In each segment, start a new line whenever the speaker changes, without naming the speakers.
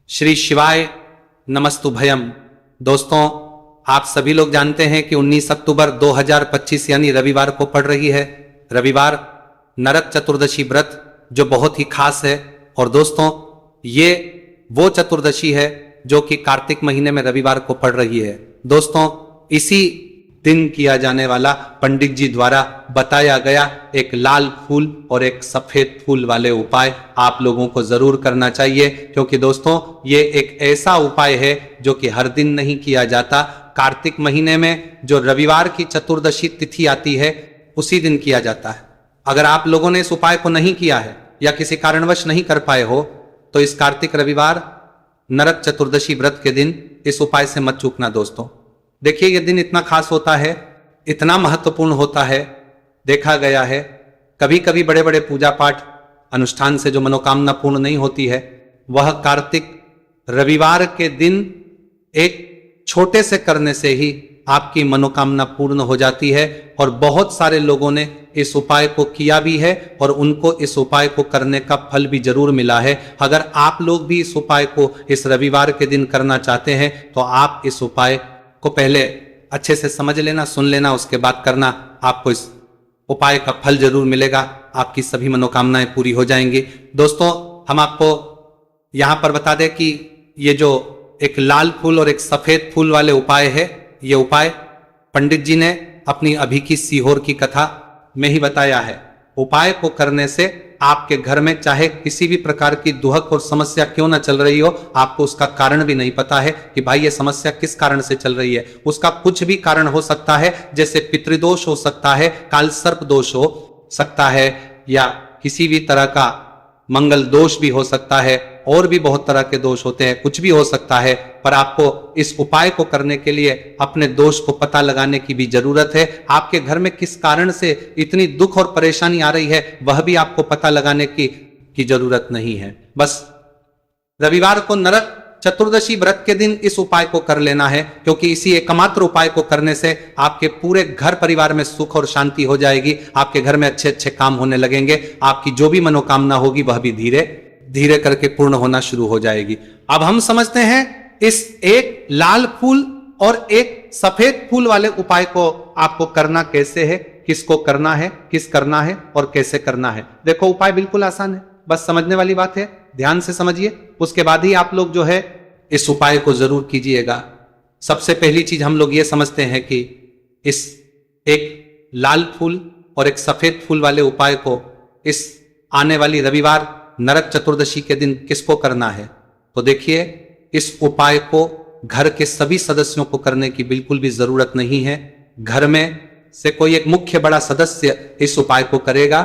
श्री शिवाय नमस्तुभयम। दोस्तों, आप सभी लोग जानते हैं कि 19 अक्टूबर 2025 यानी रविवार को पड़ रही है। रविवार नरक चतुर्दशी व्रत जो बहुत ही खास है। और दोस्तों, ये वो चतुर्दशी है जो कि कार्तिक महीने में रविवार को पड़ रही है। दोस्तों, इसी दिन किया जाने वाला पंडित जी द्वारा बताया गया एक लाल फूल और एक सफेद फूल वाले उपाय आप लोगों को जरूर करना चाहिए, क्योंकि दोस्तों ये एक ऐसा उपाय है जो कि हर दिन नहीं किया जाता। कार्तिक महीने में जो रविवार की चतुर्दशी तिथि आती है उसी दिन किया जाता है। अगर आप लोगों ने इस उपाय को नहीं किया है या किसी कारणवश नहीं कर पाए हो तो इस कार्तिक रविवार नरक चतुर्दशी व्रत के दिन इस उपाय से मत चूकना। दोस्तों देखिए, यह दिन इतना खास होता है, इतना महत्वपूर्ण होता है। देखा गया है कभी कभी बड़े बड़े पूजा पाठ अनुष्ठान से जो मनोकामना पूर्ण नहीं होती है, वह कार्तिक रविवार के दिन एक छोटे से करने से ही आपकी मनोकामना पूर्ण हो जाती है। और बहुत सारे लोगों ने इस उपाय को किया भी है और उनको इस उपाय को करने का फल भी जरूर मिला है। अगर आप लोग भी इस उपाय को इस रविवार के दिन करना चाहते हैं तो आप इस उपाय को पहले अच्छे से समझ लेना, सुन लेना, उसके बाद करना। आपको इस उपाय का फल जरूर मिलेगा, आपकी सभी मनोकामनाएं पूरी हो जाएंगी। दोस्तों, हम आपको यहां पर बता दें कि ये जो एक लाल फूल और एक सफेद फूल वाले उपाय है, ये उपाय पंडित जी ने अपनी अभी की सीहोर की कथा में ही बताया है। उपाय को करने से आपके घर में चाहे किसी भी प्रकार की दुहक और समस्या क्यों ना चल रही हो, आपको उसका कारण भी नहीं पता है कि भाई ये समस्या किस कारण से चल रही है। उसका कुछ भी कारण हो सकता है, जैसे पितृदोष हो सकता है, काल सर्प दोष हो सकता है, या किसी भी तरह का मंगल दोष भी हो सकता है, और भी बहुत तरह के दोष होते हैं, कुछ भी हो सकता है। पर आपको इस उपाय को करने के लिए अपने दोष को पता लगाने की भी जरूरत है। आपके घर में किस कारण से इतनी दुख और परेशानी आ रही है वह भी आपको पता लगाने की जरूरत नहीं है। बस रविवार को नरक चतुर्दशी व्रत के दिन इस उपाय को कर लेना है, क्योंकि इसी एकमात्र उपाय को करने से आपके पूरे घर परिवार में सुख और शांति हो जाएगी। आपके घर में अच्छे अच्छे काम होने लगेंगे। आपकी जो भी मनोकामना होगी वह भी धीरे धीरे करके पूर्ण होना शुरू हो जाएगी। अब हम समझते हैं इस एक लाल फूल और एक सफेद फूल वाले उपाय को आपको करना कैसे है, किसको करना है, किस करना है और कैसे करना है। देखो, उपाय बिल्कुल आसान है, बस समझने वाली बात है। ध्यान से समझिए, उसके बाद ही आप लोग जो है इस उपाय को जरूर कीजिएगा। सबसे पहली चीज हम लोग ये समझते हैं कि इस एक लाल फूल और एक सफेद फूल वाले उपाय को इस आने वाली रविवार नरक चतुर्दशी के दिन किसको करना है। तो देखिए, इस उपाय को घर के सभी सदस्यों को करने की बिल्कुल भी जरूरत नहीं है। घर में से कोई एक मुख्य बड़ा सदस्य इस उपाय को करेगा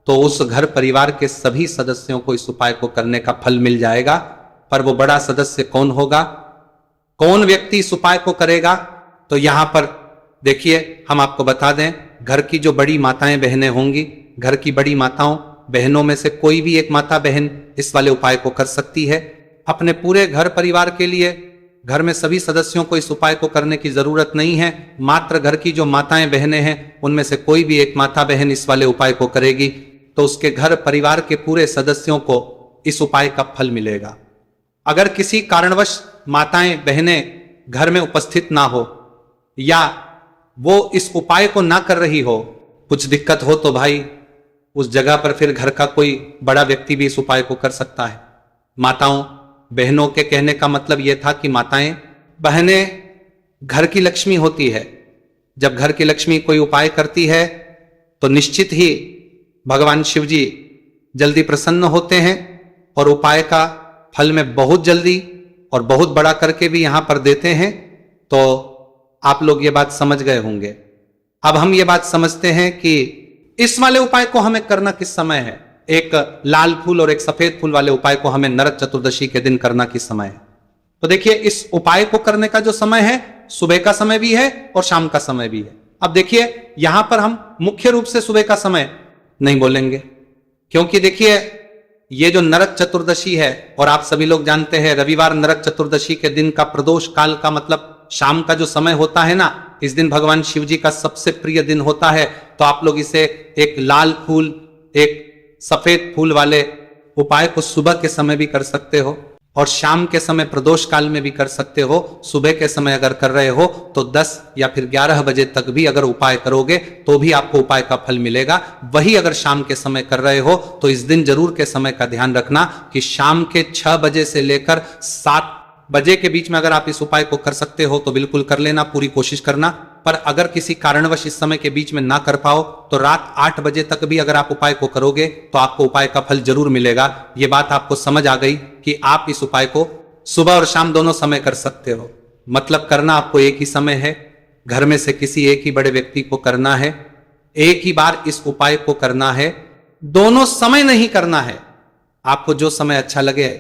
तो उस घर परिवार के सभी सदस्यों को इस उपाय को करने का फल मिल जाएगा। पर वो बड़ा सदस्य कौन होगा, कौन व्यक्ति इस उपाय को करेगा, तो यहां पर देखिए हम आपको बता दें, घर की जो बड़ी माताएं बहनें होंगी, घर की बड़ी माताओं बहनों में से कोई भी एक माता बहन इस वाले उपाय को कर सकती है। अपने पूरे घर परिवार के लिए घर में सभी सदस्यों को इस उपाय को करने की जरूरत नहीं है। मात्र घर की जो माताएं बहनें हैं उनमें से कोई भी एक माता बहन इस वाले उपाय को करेगी तो उसके घर परिवार के पूरे सदस्यों को इस उपाय का फल मिलेगा। अगर किसी कारणवश माताएं बहनें घर में उपस्थित ना हो या वो इस उपाय को ना कर रही हो, कुछ दिक्कत हो, तो भाई उस जगह पर फिर घर का कोई बड़ा व्यक्ति भी इस उपाय को कर सकता है। माताओं बहनों के कहने का मतलब यह था कि माताएं बहनें घर की लक्ष्मी होती है। जब घर की लक्ष्मी कोई उपाय करती है तो निश्चित ही भगवान शिव जी जल्दी प्रसन्न होते हैं और उपाय का फल में बहुत जल्दी और बहुत बड़ा करके भी यहां पर देते हैं। तो आप लोग ये बात समझ गए होंगे। अब हम ये बात समझते हैं कि इस वाले उपाय को हमें करना किस समय है। एक लाल फूल और एक सफेद फूल वाले उपाय को हमें नरक चतुर्दशी के दिन करना किस समय है। तो देखिए, इस उपाय को करने का जो समय है, सुबह का समय भी है और शाम का समय भी है। अब देखिए, यहां पर हम मुख्य रूप से सुबह का समय नहीं बोलेंगे, क्योंकि देखिए ये जो नरक चतुर्दशी है, और आप सभी लोग जानते हैं रविवार नरक चतुर्दशी के दिन का प्रदोष काल का मतलब शाम का जो समय होता है ना, इस दिन भगवान शिव जी का सबसे प्रिय दिन होता है। तो आप लोग इसे एक लाल फूल एक सफेद फूल वाले उपाय को सुबह के समय भी कर सकते हो। और शाम के समय प्रदोष काल में भी कर सकते हो। सुबह के समय अगर कर रहे हो तो 10 या फिर 11 बजे तक भी अगर उपाय करोगे तो भी आपको उपाय का फल मिलेगा। वही अगर शाम के समय कर रहे हो तो इस दिन जरूर के समय का ध्यान रखना कि शाम के 6 बजे से लेकर 7 बजे के बीच में अगर आप इस उपाय को कर सकते हो तो बिल्कुल कर लेना, पूरी कोशिश करना। पर अगर किसी कारणवश इस समय के बीच में ना कर पाओ तो रात 8 बजे तक भी अगर आप उपाय को करोगे तो आपको उपाय का फल जरूर मिलेगा। यह बात आपको समझ आ गई कि आप इस उपाय को सुबह और शाम दोनों समय कर सकते हो। मतलब करना आपको एक ही समय है, घर में से किसी एक ही बड़े व्यक्ति को करना है, एक ही बार इस उपाय को करना है, दोनों समय नहीं करना है। आपको जो समय अच्छा लगे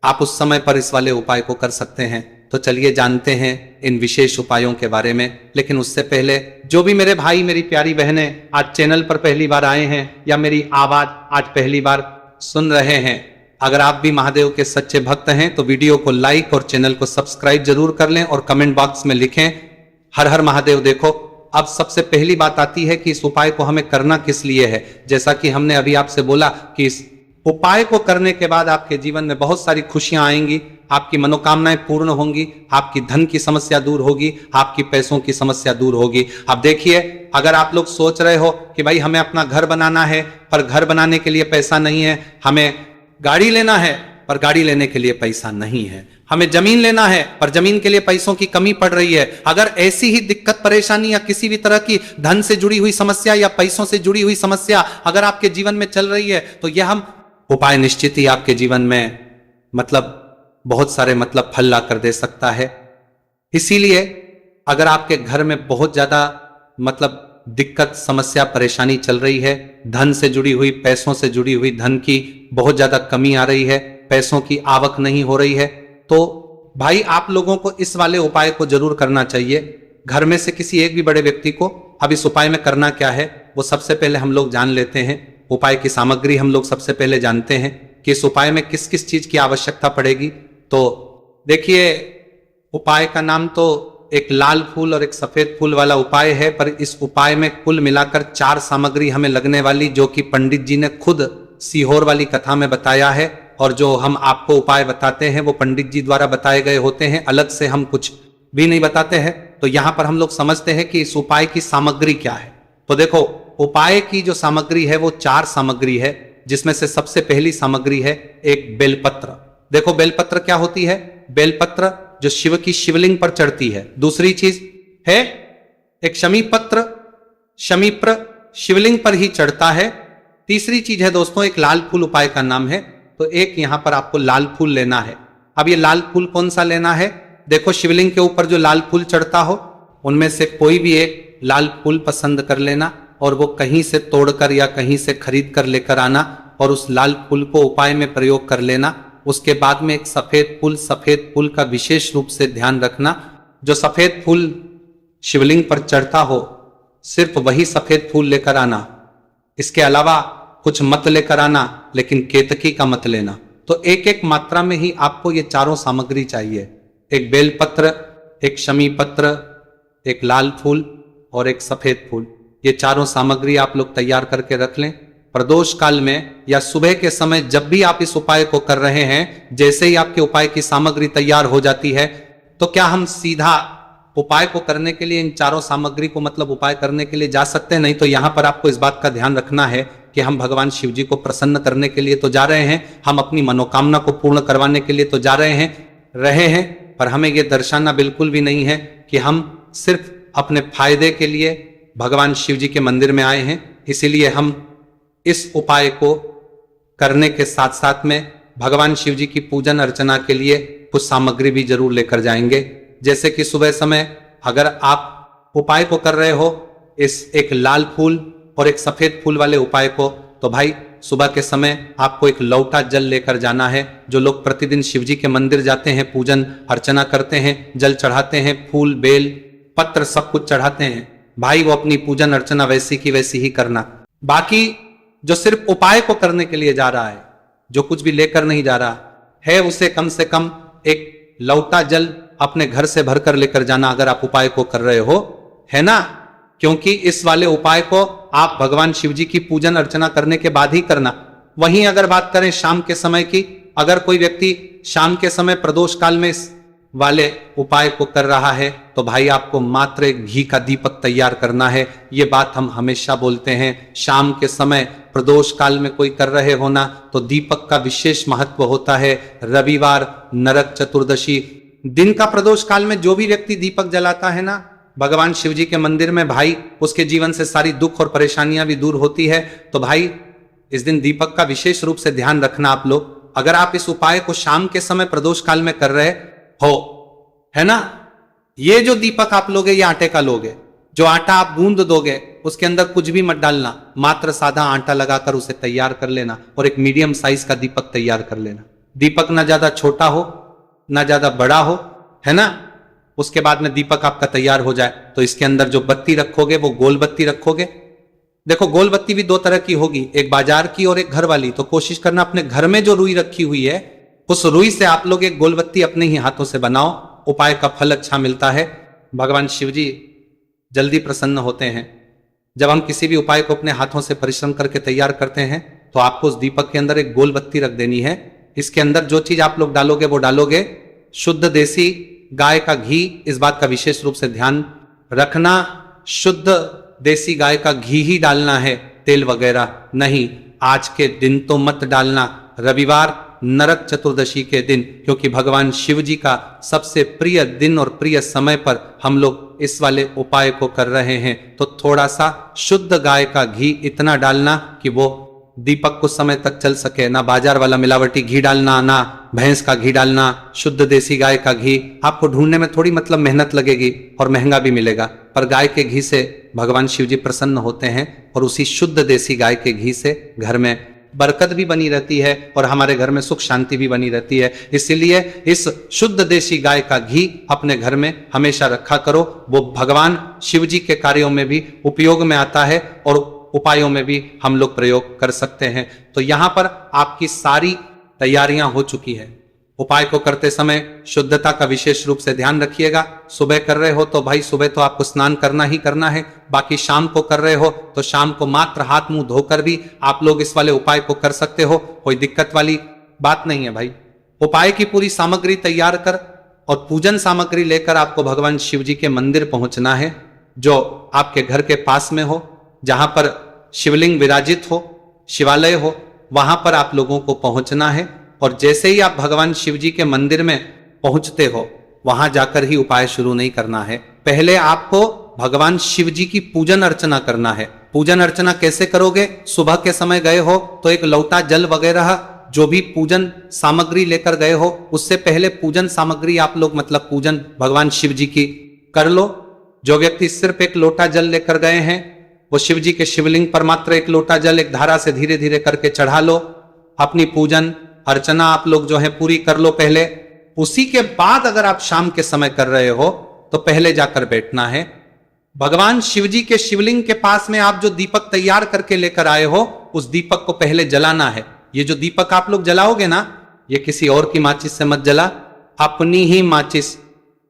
आप उस समय पर इस वाले उपाय को कर सकते हैं। तो चलिए जानते हैं इन विशेष उपायों के बारे में। लेकिन उससे पहले जो भी मेरे भाई मेरी प्यारी बहनें आज चैनल पर पहली बार आए हैं या मेरी आवाज आज पहली बार सुन रहे हैं, अगर आप भी महादेव के सच्चे भक्त हैं तो वीडियो को लाइक और चैनल को सब्सक्राइब जरूर कर लें और कमेंट बॉक्स में लिखें हर हर महादेव। देखो, अब सबसे पहली बात आती है कि इस उपाय को हमें करना किस लिए है। जैसा कि हमने अभी आपसे बोला कि इस उपाय को करने के बाद आपके जीवन में बहुत सारी खुशियां आएंगी, आपकी मनोकामनाएं पूर्ण होंगी, आपकी धन की समस्या दूर होगी, आपकी पैसों की समस्या दूर होगी। अब देखिए, अगर आप लोग सोच रहे हो कि भाई हमें अपना घर बनाना है पर घर बनाने के लिए पैसा नहीं है, हमें गाड़ी लेना है पर गाड़ी लेने के लिए पैसा नहीं है, हमें जमीन लेना है पर जमीन के लिए पैसों की कमी पड़ रही है, अगर ऐसी ही दिक्कत परेशानी या किसी भी तरह की धन से जुड़ी हुई समस्या या पैसों से जुड़ी हुई समस्या अगर आपके जीवन में चल रही है तो यह हम उपाय निश्चित ही आपके जीवन में बहुत सारे फल ला कर दे सकता है। इसीलिए अगर आपके घर में बहुत ज्यादा दिक्कत समस्या परेशानी चल रही है, धन से जुड़ी हुई पैसों से जुड़ी हुई धन की बहुत ज्यादा कमी आ रही है, पैसों की आवक नहीं हो रही है, तो भाई आप लोगों को इस वाले उपाय को जरूर करना चाहिए। घर में से किसी एक भी बड़े व्यक्ति को अब इस उपाय में करना क्या है वो सबसे पहले हम लोग जान लेते हैं। उपाय की सामग्री हम लोग सबसे पहले जानते हैं कि इस उपाय में किस किस चीज की आवश्यकता पड़ेगी। तो देखिए, उपाय का नाम तो एक लाल फूल और एक सफेद फूल वाला उपाय है, पर इस उपाय में कुल मिलाकर 4 सामग्री हमें लगने वाली, जो कि पंडित जी ने खुद सीहोर वाली कथा में बताया है। और जो हम आपको उपाय बताते हैं वो पंडित जी द्वारा बताए गए होते हैं, अलग से हम कुछ भी नहीं बताते हैं। तो यहां पर हम लोग समझते हैं कि इस उपाय की सामग्री क्या है। तो देखो, उपाय की जो सामग्री है वो 4 सामग्री है, जिसमें से सबसे पहली सामग्री है एक बेलपत्र। देखो, बेलपत्र क्या होती है? बेलपत्र जो शिव की शिवलिंग पर चढ़ती है। दूसरी चीज है एक शमी पत्र, शमीप्र शिवलिंग पर ही चढ़ता है। तीसरी चीज है दोस्तों एक लाल फूल, उपाय का नाम है। तो एक यहां पर आपको लाल फूल लेना है। अब ये लाल फूल कौन सा लेना है? देखो, शिवलिंग के ऊपर जो लाल फूल चढ़ता हो उनमें से कोई भी एक लाल फूल पसंद कर लेना और वो कहीं से तोड़कर या कहीं से खरीद कर लेकर आना और उस लाल फूल को उपाय में प्रयोग कर लेना। उसके बाद में एक सफेद फूल का विशेष रूप से ध्यान रखना। जो सफेद फूल शिवलिंग पर चढ़ता हो सिर्फ वही सफेद फूल लेकर आना, इसके अलावा कुछ मत लेकर आना, लेकिन केतकी का मत लेना। तो एक एक मात्रा में ही आपको ये 4 सामग्री चाहिए, एक बेलपत्र, एक शमी पत्र, एक लाल फूल और एक सफेद फूल। ये 4 सामग्री आप लोग तैयार करके रख लें। प्रदोष काल में या सुबह के समय जब भी आप इस उपाय को कर रहे हैं, जैसे ही आपके उपाय की सामग्री तैयार हो जाती है तो क्या हम सीधा उपाय को करने के लिए इन 4 सामग्री को उपाय करने के लिए जा सकते हैं? नहीं। तो यहां पर आपको इस बात का ध्यान रखना है कि हम भगवान शिव जी को प्रसन्न करने के लिए तो जा रहे हैं, हम अपनी मनोकामना को पूर्ण करवाने के लिए तो जा रहे हैं, पर हमें यह दर्शाना बिल्कुल भी नहीं है कि हम सिर्फ अपने फायदे के लिए भगवान शिव जी के मंदिर में आए हैं। इसीलिए हम इस उपाय को करने के साथ साथ में भगवान शिव जी की पूजन अर्चना के लिए कुछ सामग्री भी जरूर लेकर जाएंगे। जैसे कि सुबह समय अगर आप उपाय को कर रहे हो इस एक लाल फूल और एक सफेद फूल वाले उपाय को, तो भाई सुबह के समय आपको एक लौटा जल लेकर जाना है। जो लोग प्रतिदिन शिव जी के मंदिर जाते हैं, पूजन अर्चना करते हैं, जल चढ़ाते हैं, फूल बेल पत्र सब कुछ चढ़ाते हैं, भाई वो अपनी पूजन अर्चना वैसी की वैसी ही करना। बाकी जो सिर्फ उपाय को करने के लिए जा रहा है, जो कुछ भी लेकर नहीं जा रहा है, उसे कम से कम एक लौटा जल अपने घर से भरकर लेकर जाना अगर आप उपाय को कर रहे हो, है ना। क्योंकि इस वाले उपाय को आप भगवान शिव जी की पूजन अर्चना करने के बाद ही करना। वहीं अगर बात करें शाम के समय की, अगर कोई व्यक्ति शाम के समय प्रदोष काल में इस वाले उपाय को कर रहा है तो भाई आपको मात्र एक घी का दीपक तैयार करना है। ये बात हम हमेशा बोलते हैं, शाम के समय प्रदोष काल में कोई कर रहे हो ना तो दीपक का विशेष महत्व होता है। रविवार नरक चतुर्दशी दिन का प्रदोष काल में जो भी व्यक्ति दीपक जलाता है ना भगवान शिव जी के मंदिर में, भाई उसके जीवन से सारी दुख और परेशानियां भी दूर होती है। तो भाई इस दिन दीपक का विशेष रूप से ध्यान रखना आप लोग। अगर आप इस उपाय को शाम के समय प्रदोष काल में कर रहे हो, है ना, ये जो दीपक आप लोगे ये आटे का लोगे। जो आटा आप गूंद दोगे उसके अंदर कुछ भी मत डालना, मात्र सादा आटा लगाकर उसे तैयार कर लेना और एक मीडियम साइज का दीपक तैयार कर लेना। दीपक ना ज्यादा छोटा हो ना ज्यादा बड़ा हो, है ना। उसके बाद में दीपक आपका तैयार हो जाए तो इसके अंदर जो बत्ती रखोगे वो गोल बत्ती रखोगे। देखो गोल बत्ती भी दो तरह की होगी, एक बाजार की और एक घर वाली। तो कोशिश करना अपने घर में जो रुई रखी हुई है उस रुई से आप लोग एक गोल बत्ती अपने ही हाथों से बनाओ। उपाय का फल अच्छा मिलता है। भगवान शिव जी जल्दी प्रसन्न होते हैं। जब हम किसी भी उपाय को अपने हाथों से परिश्रम करके तैयार करते हैं तो आपको उस दीपक के अंदर एक गोल बत्ती रख देनी है। इसके अंदर जो चीज आप लोग डालोगे वो डालोगे शुद्ध देसी गाय का घी। इस बात का विशेष रूप से ध्यान रखना, शुद्ध देसी गाय का घी ही डालना है, तेल वगैरह नहीं। आज के दिन तो मत डालना, रविवार नरक चतुर्दशी के दिन, क्योंकि भगवान शिव जी का सबसे प्रिय दिन और प्रिय समय पर हम लोग इस वाले उपाय को कर रहे हैं। तो थोड़ा सा शुद्ध गाय का घी इतना डालना कि वो दीपक कुछ समय तक चल सके। ना बाजार वाला मिलावटी घी डालना, ना भैंस का घी डालना, शुद्ध देसी गाय का घी। आपको ढूंढने में थोड़ी मतलब मेहनत लगेगी और महंगा भी मिलेगा, पर गाय के घी से भगवान शिव जी प्रसन्न होते हैं और उसी शुद्ध देसी गाय के घी से घर में बरकत भी बनी रहती है और हमारे घर में सुख शांति भी बनी रहती है। इसीलिए इस शुद्ध देसी गाय का घी अपने घर में हमेशा रखा करो। वो भगवान शिव जी के कार्यों में भी उपयोग में आता है और उपायों में भी हम लोग प्रयोग कर सकते हैं। तो यहां पर आपकी सारी तैयारियां हो चुकी है। उपाय को करते समय शुद्धता का विशेष रूप से ध्यान रखिएगा। सुबह कर रहे हो तो भाई सुबह तो आपको स्नान करना ही करना है। बाकी शाम को कर रहे हो तो शाम को मात्र हाथ मुंह धोकर भी आप लोग इस वाले उपाय को कर सकते हो, कोई दिक्कत वाली बात नहीं है भाई। उपाय की पूरी सामग्री तैयार कर और पूजन सामग्री लेकर आपको भगवान शिव जी के मंदिर पहुंचना है, जो आपके घर के पास में हो, जहां पर शिवलिंग विराजित हो, शिवालय हो, वहां पर आप लोगों को पहुंचना है। और जैसे ही आप भगवान शिव जी के मंदिर में पहुंचते हो वहां जाकर ही उपाय शुरू नहीं करना है। पहले आपको भगवान शिव जी की पूजन अर्चना करना है। पूजन अर्चना कैसे करोगे? सुबह के समय गए हो तो एक लौटा जल वगैरह जो भी पूजन सामग्री लेकर गए हो उससे पहले पूजन सामग्री आप लोग मतलब पूजन भगवान शिव जी की कर लो। जो व्यक्ति सिर्फ एक लोटा जल लेकर गए हैं वो शिव जी के शिवलिंग पर मात्र एक लोटा जल एक धारा से धीरे धीरे करके चढ़ा लो। अपनी पूजन अर्चना आप लोग जो है पूरी कर लो पहले। उसी के बाद अगर आप शाम के समय कर रहे हो तो पहले जाकर बैठना है। भगवान शिव जी के शिवलिंग के पास में आप जो दीपक तैयार करके लेकर आए हो उस दीपक को पहले जलाना है। ये जो दीपक आप लोग जलाओगे ना, ये किसी और की माचिस से मत जला, अपनी ही माचिस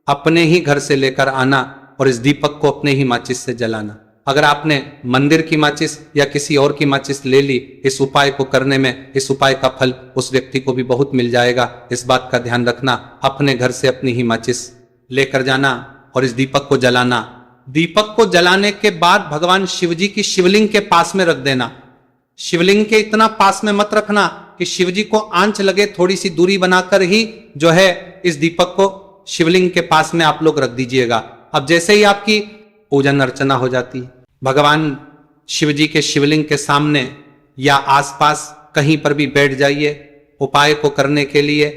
अपने ही घर से लेकर आना और इस दीपक को अपने ही माचिस से जलाना। अगर आपने मंदिर की माचिस या किसी और की माचिस ले ली इस उपाय को करने में, इस उपाय का फल उस व्यक्ति को भी बहुत मिल जाएगा। इस बात का ध्यान रखना, अपने घर से अपनी ही माचिस लेकर जाना और इस दीपक को जलाना। दीपक को जलाने के बाद भगवान शिव जी की शिवलिंग के पास में रख देना। शिवलिंग के इतना पास में मत रखना कि शिव जी को आंच लगे, थोड़ी सी दूरी बनाकर ही जो है इस दीपक को शिवलिंग के पास में आप लोग रख दीजिएगा। अब जैसे ही आपकी पूजन अर्चना हो जाती है, भगवान शिव जी के शिवलिंग के सामने या आसपास कहीं पर भी बैठ जाइए उपाय को करने के लिए।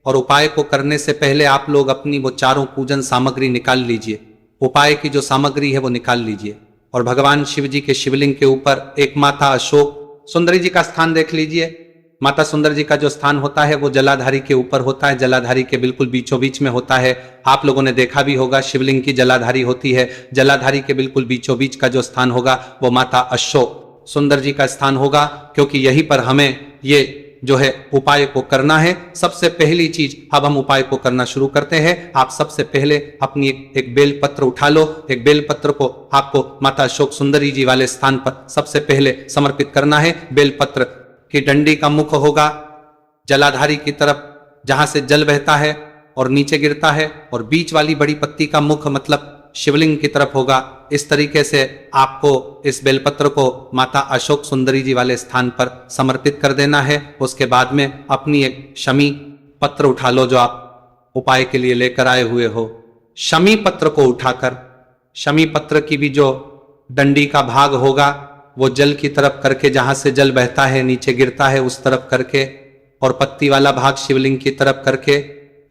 और उपाय को करने से पहले आप लोग अपनी वो चारों पूजन सामग्री निकाल लीजिए। उपाय की जो सामग्री है वो निकाल लीजिए और भगवान शिव जी के शिवलिंग के ऊपर एक माता अशोक सुंदरी जी का स्थान देख लीजिए। माता सुंदर जी का जो स्थान होता है वो जलाधारी के ऊपर होता है, जलाधारी के बिल्कुल बीचों बीच में होता है। आप लोगों ने देखा भी होगा शिवलिंग की जलाधारी होती है। जलाधारी के बिल्कुल बीचों बीच का जो स्थान होगा वो माता अशोक सुंदर जी का स्थान होगा, क्योंकि यहीं पर हमें ये जो है उपाय को करना है। सबसे पहली चीज, अब हम उपाय को करना शुरू करते हैं। आप सबसे पहले अपनी एक बेल पत्र उठा लो। एक बेल पत्र को आपको माता अशोक सुंदरी जी वाले स्थान पर सबसे पहले समर्पित करना है। बेल पत्र की डंडी का मुख होगा जलाधारी की तरफ, जहां से जल बहता है और नीचे गिरता है, और बीच वाली बड़ी पत्ती का मुख मतलब शिवलिंग की तरफ होगा। इस तरीके से आपको इस बेलपत्र को माता अशोक सुंदरी जी वाले स्थान पर समर्पित कर देना है। उसके बाद में अपनी एक शमी पत्र उठा लो जो आप उपाय के लिए लेकर आए हुए हो। शमी पत्र को उठाकर, शमी पत्र की भी जो डंडी का भाग होगा वो जल की तरफ करके, जहां से जल बहता है नीचे गिरता है उस तरफ करके, और पत्ती वाला भाग शिवलिंग की तरफ करके,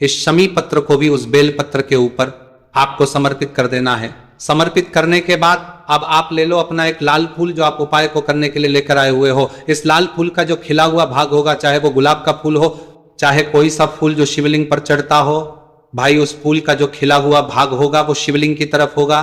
इस शमी पत्र को भी उस बेल पत्र के ऊपर आपको समर्पित कर देना है। समर्पित करने के बाद अब आप ले लो अपना एक लाल फूल जो आप उपाय को करने के लिए लेकर आए हुए हो। इस लाल फूल का जो खिला हुआ भाग होगा, चाहे वो गुलाब का फूल हो, चाहे कोई सा फूल जो शिवलिंग पर चढ़ता हो, भाई उस फूल का जो खिला हुआ भाग होगा वो शिवलिंग की तरफ होगा।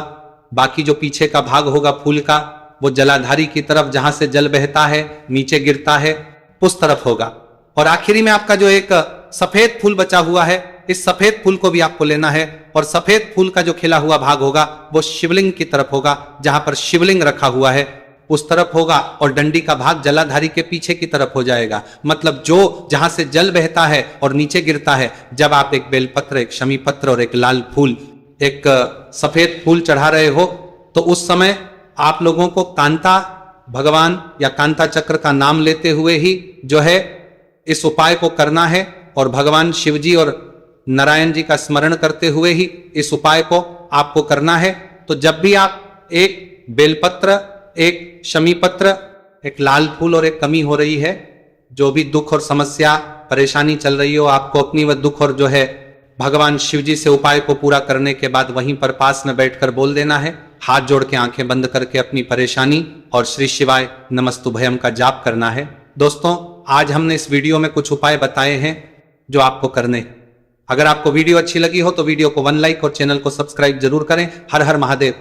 बाकी जो पीछे का भाग होगा फूल का वो जलाधारी की तरफ, जहां से जल बहता है नीचे गिरता है उस तरफ होगा। और आखिरी में आपका जो एक सफेद फूल बचा हुआ है, इस सफेद फूल को भी आपको लेना है, और सफेद फूल का जो खिला हुआ भाग होगा वो शिवलिंग की तरफ होगा, जहां पर शिवलिंग रखा हुआ है उस तरफ होगा, और डंडी का भाग जलाधारी के पीछे की तरफ हो जाएगा। मतलब जो जहां से जल बहता है और नीचे गिरता है, जब आप एक बेलपत्र, एक शमी पत्र और एक लाल फूल, एक सफेद फूल चढ़ा रहे हो, तो उस समय आप लोगों को कांता भगवान या कांता चक्र का नाम लेते हुए ही जो है इस उपाय को करना है, और भगवान शिवजी और नारायण जी का स्मरण करते हुए ही इस उपाय को आपको करना है। तो जब भी आप एक बेलपत्र, एक शमी पत्र, एक लाल फूल और एक कमी हो रही है, जो भी दुख और समस्या परेशानी चल रही हो, आपको अपनी वह दुख और जो है भगवान शिवजी से उपाय को पूरा करने के बाद वहीं पर पास में बैठकर बोल देना है, हाथ जोड़ के आंखें बंद करके अपनी परेशानी और श्री शिवाय नमस्तुभयम का जाप करना है। दोस्तों, आज हमने इस वीडियो में कुछ उपाय बताए हैं जो आपको करने। अगर आपको वीडियो अच्छी लगी हो तो वीडियो को 1 लाइक और चैनल को सब्सक्राइब जरूर करें। हर हर महादेव।